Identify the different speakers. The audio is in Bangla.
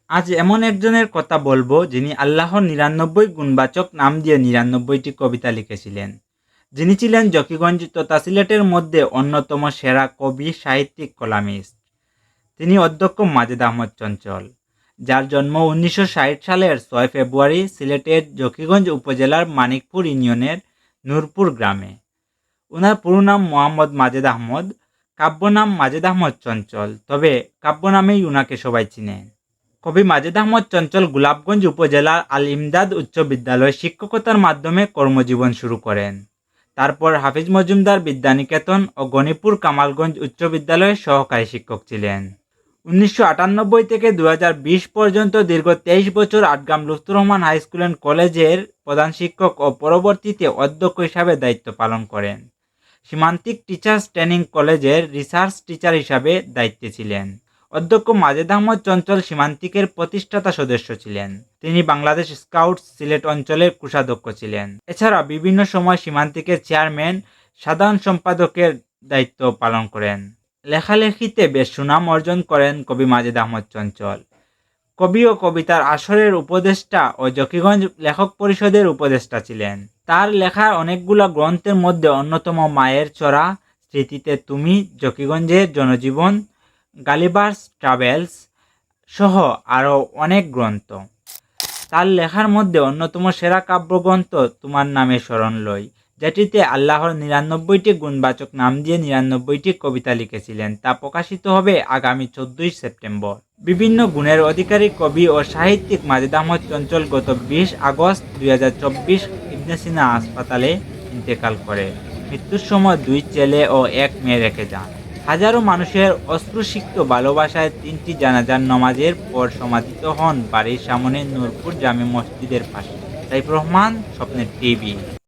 Speaker 1: আজ এমন একজনের কথা বলবো যিনি আল্লাহর ৯৯ গুণবাচক নাম দিয়ে ৯৯টি কবিতা লিখেছিলেন। যিনি ছিলেন জকিগঞ্জ তথা সিলেটের মধ্যে অন্যতম সেরা কবি, সাহিত্যিক, কলামিস্ট। তিনি অধ্যক্ষ মাজেদ আহমদ চঞ্চল, যার জন্ম ১৯৬০ সালের ৬ ফেব্রুয়ারি সিলেটের জকিগঞ্জ উপজেলার মানিকপুর ইউনিয়নের নূরপুর গ্রামে। ওনার পুরো নাম মোহাম্মদ মাজেদ আহমদ, কাব্যনাম মাজেদ আহমদ চঞ্চল, তবে কাব্য নামেই উনাকে সবাই চিনে। কবি মাজেদ আহমদ চঞ্চল গোলাপগঞ্জ উপজেলার আল ইমদাদ উচ্চ বিদ্যালয়ে শিক্ষকতার মাধ্যমে কর্মজীবন শুরু করেন। তারপর হাফিজ মজুমদার বিদ্যানিকেতন ও গণিপুর কামালগঞ্জ উচ্চ বিদ্যালয়ে সহকারী শিক্ষক ছিলেন। ১৯৯৮ থেকে ২০২০ পর্যন্ত দীর্ঘ ২৩ বছর Atgram Lutfur Rahman high school and কলেজের প্রধান শিক্ষক ও পরবর্তীতে অধ্যক্ষ হিসাবে দায়িত্ব পালন করেন। সীমান্তিক টিচার্স ট্রেনিং কলেজের রিসার্চ টিচার হিসাবে দায়িত্বে ছিলেন। অধ্যক্ষ মাজেদ আহমদ চঞ্চল সীমান্তিকের প্রতিষ্ঠাতা সদস্য ছিলেন। তিনি বাংলাদেশ স্কাউটস সিলেট অঞ্চলের কোষাধ্যক্ষ ছিলেন। এছাড়া বিভিন্ন সময় সীমান্তিকের চেয়ারম্যান, সাধারণ সম্পাদকের দায়িত্ব পালন করেন। লেখালেখিতে বেশ সুনাম অর্জন করেন কবি মাজেদ আহমদ চঞ্চল। কবি ও কবিতার আসরের উপদেষ্টা ও জকিগঞ্জ লেখক পরিষদের উপদেষ্টা ছিলেন। তার লেখা অনেকগুলো গ্রন্থের মধ্যে অন্যতম মায়ের চরা, স্মৃতিতে তুমি, জকিগঞ্জের জনজীবন, গালিভার্স ট্রাভেলস সহ আরও অনেক গ্রন্থ। তার লেখার মধ্যে অন্যতম সেরা কাব্যগ্রন্থ তোমার নামে শরণ লই, যেটিতে আল্লাহর ৯৯টি গুণবাচক নাম দিয়ে ৯৯টি কবিতা লিখেছিলেন। তা প্রকাশিত হবে আগামী ১৪ই সেপ্টেম্বর। বিভিন্ন গুণের অধিকারী কবি ও সাহিত্যিক মাজেদ আহমদ চঞ্চল গত ২০ আগস্ট ২০২৪ ইবনে সিনা হাসপাতালে ইন্তেকাল করে। মৃত্যুর সময় ২ ছেলে ও ১ মেয়ে রেখে যান। হাজারো মানুষের অশ্রুসিক্ত ভালোবাসায় ৩টি জানাজার নামাজের পর সমাধিত হন বাড়ির সামনে নূরপুর জামে মসজিদের পাশে। তাইফুর রহমান, স্বপ্নের টিভি।